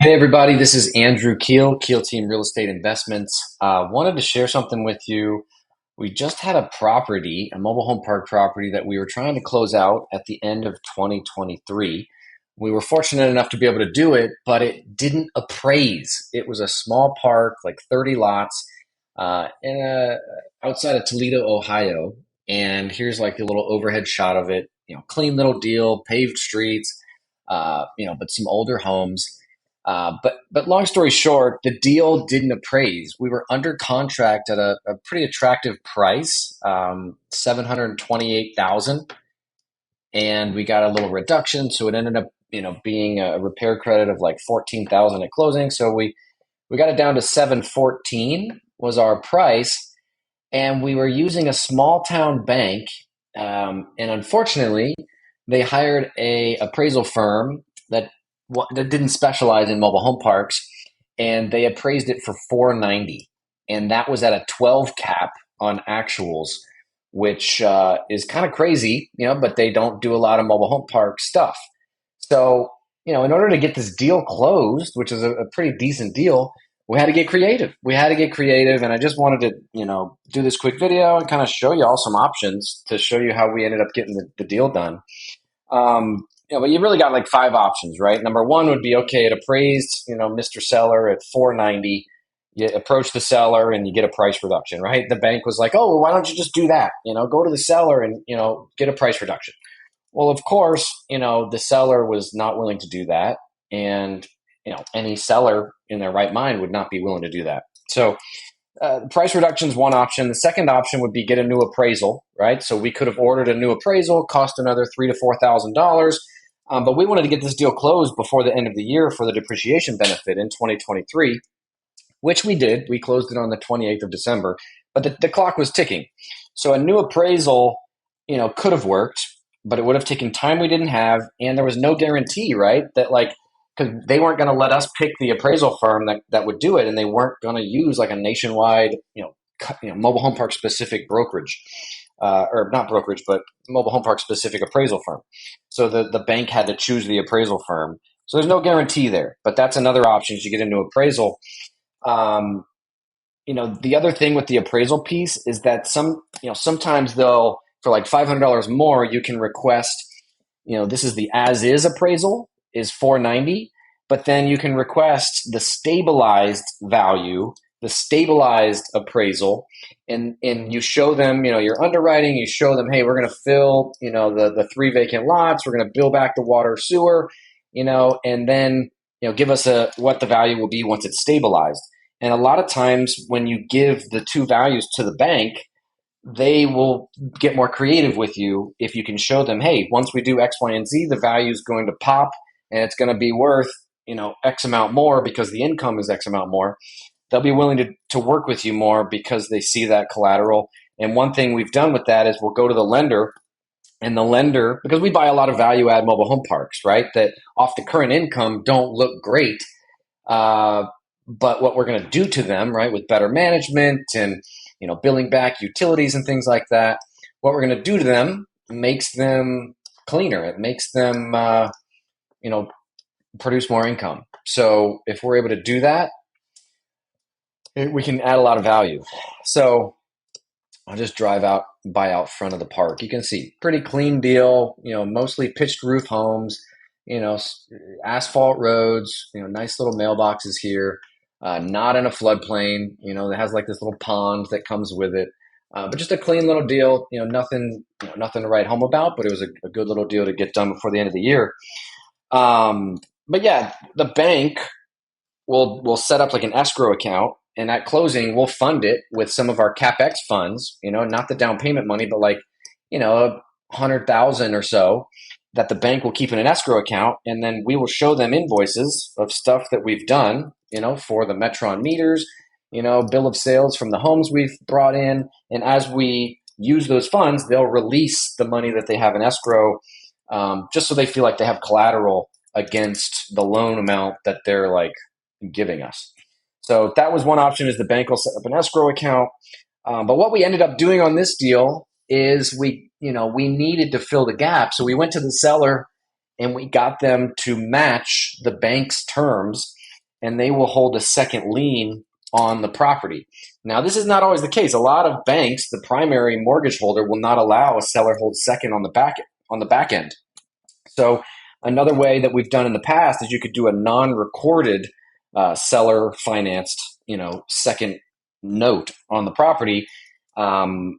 Hey everybody, this is Andrew Keel, Keel Team Real Estate Investments. Wanted to share something with you. We just had a property, a mobile home park property that we were trying to close out at the end of 2023. We were fortunate enough to be able to do it, but it didn't appraise. It was a small park, like 30 lots, outside of Toledo, Ohio. And here's like a little overhead shot of it. Clean little deal, paved streets, but some older homes. But long story short, the deal didn't appraise. We were under contract at a pretty attractive price, 728,000, and we got a little reduction, so it ended up being a repair credit of like 14,000 at closing. So we got it down to 714 was our price, and we were using a small town bank, and unfortunately, they hired a appraisal firm that didn't specialize in mobile home parks, and they appraised it for 490, and that was at a 12 cap on actuals, which is kind of crazy, but they don't do a lot of mobile home park stuff. So, in order to get this deal closed, which is a pretty decent deal, we had to get creative. We had to get creative, and I just wanted to, do this quick video and kind of show you all some options to show you how we ended up getting the deal done. But you really got like five options, right? Number one would be, okay, it appraised, Mr. Seller at 490. You approach the seller and you get a price reduction, right? The bank was like, oh, well, why don't you just do that? Go to the seller and, get a price reduction. Well, of course, the seller was not willing to do that. And, any seller in their right mind would not be willing to do that. So price reduction is one option. The second option would be get a new appraisal, right? So we could have ordered a new appraisal, cost another $3,000 to $4,000. But we wanted to get this deal closed before the end of the year for the depreciation benefit in 2023, which we did. We closed it on the 28th of December, but the clock was ticking. So a new appraisal, could have worked, but it would have taken time we didn't have, and there was no guarantee, right? That because they weren't going to let us pick the appraisal firm that would do it, and they weren't going to use like a nationwide, mobile home park specific brokerage. Or not brokerage, but mobile home park specific appraisal firm. So the bank had to choose the appraisal firm. So there's no guarantee there, but that's another option as you get into appraisal. The other thing with the appraisal piece is that sometimes they'll, for like $500 more, you can request, this is the as is appraisal is 490, but then you can request the stabilized value, the stabilized appraisal, and you show them, your underwriting, you show them, hey, we're going to fill, the three vacant lots, we're going to build back the water sewer, and then, give us what the value will be once it's stabilized. And a lot of times when you give the two values to the bank, they will get more creative with you if you can show them, hey, once we do X, Y, and Z, the value is going to pop and it's going to be worth, X amount more because the income is X amount more. They'll be willing to work with you more because they see that collateral. And one thing we've done with that is we'll go to the lender, and the lender, because we buy a lot of value add mobile home parks, right, that off the current income don't look great. But what we're going to do to them, right, with better management and, billing back utilities and things like that, what we're going to do to them makes them cleaner. It makes them, produce more income. So if we're able to do that, we can add a lot of value. So I'll just by out front of the park. You can see pretty clean deal, mostly pitched roof homes, asphalt roads, nice little mailboxes here, not in a floodplain, that has like this little pond that comes with it. But just a clean little deal, nothing to write home about, but it was a good little deal to get done before the end of the year. But yeah, the bank will set up like an escrow account, and at closing, we'll fund it with some of our CapEx funds, not the down payment money, but like, 100,000 or so that the bank will keep in an escrow account. And then we will show them invoices of stuff that we've done, for the Metron meters, bill of sales from the homes we've brought in. And as we use those funds, they'll release the money that they have in escrow, just so they feel like they have collateral against the loan amount that they're like giving us. So that was one option, is the bank will set up an escrow account. But what we ended up doing on this deal is we needed to fill the gap. So we went to the seller and we got them to match the bank's terms and they will hold a second lien on the property. Now, this is not always the case. A lot of banks, the primary mortgage holder, will not allow a seller hold second on the back end. So another way that we've done in the past is you could do a non-recorded seller financed, second note on the property. And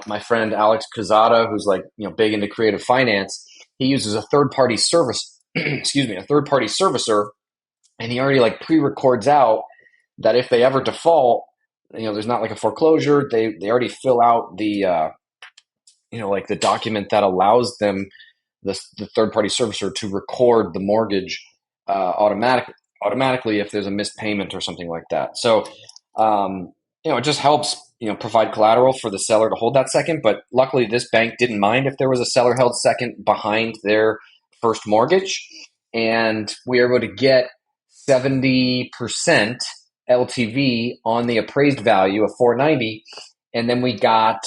my friend Alex Quezada, who's like, big into creative finance, he uses a third party service, excuse me, a third party servicer, and he already like pre-records out that if they ever default, there's not like a foreclosure. They already fill out the, like the document that allows them, the third party servicer, to record the mortgage automatically if there's a missed payment or something like that. So, it just helps, provide collateral for the seller to hold that second. But luckily, this bank didn't mind if there was a seller held second behind their first mortgage. And we were able to get 70% LTV on the appraised value of 490. And then we got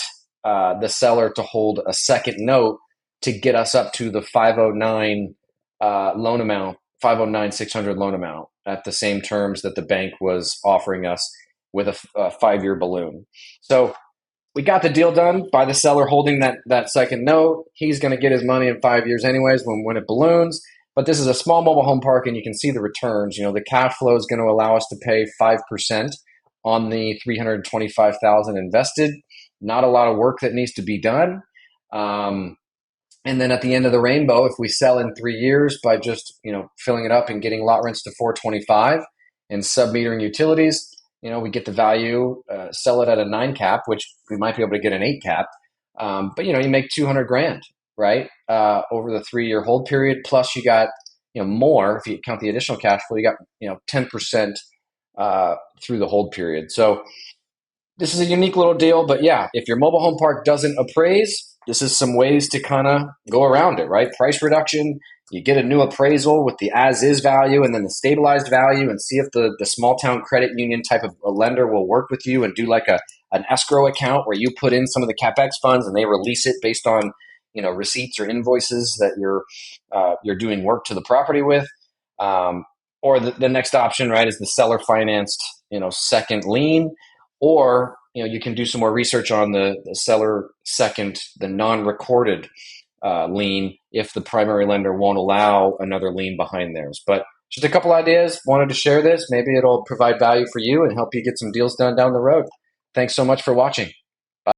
the seller to hold a second note to get us up to the 509 loan amount, 509,600 loan amount at the same terms that the bank was offering us with a 5-year balloon. So we got the deal done by the seller holding that second note. He's going to get his money in 5 years anyways when it balloons. But this is a small mobile home park, and you can see the returns. The cash flow is going to allow us to pay 5% on the $325,000 invested. Not a lot of work that needs to be done. And then at the end of the rainbow, if we sell in 3 years by just filling it up and getting lot rents to 425 and sub-metering utilities, we get the value, sell it at a 9 cap, which we might be able to get an 8 cap. But you make 200 grand, right? Over the 3-year hold period. Plus you got, more if you count the additional cash flow, you got, 10% through the hold period. So this is a unique little deal, but yeah, if your mobile home park doesn't appraise, this is some ways to kind of go around it, right? Price reduction. You get a new appraisal with the as-is value and then the stabilized value, and see if the small town credit union type of a lender will work with you and do like an escrow account where you put in some of the CapEx funds and they release it based on receipts or invoices that you're doing work to the property with. Or the next option, right, is the seller financed second lien. Or you can do some more research on the seller second, the non-recorded lien, if the primary lender won't allow another lien behind theirs. But just a couple ideas. Wanted to share this. Maybe it'll provide value for you and help you get some deals done down the road. Thanks so much for watching.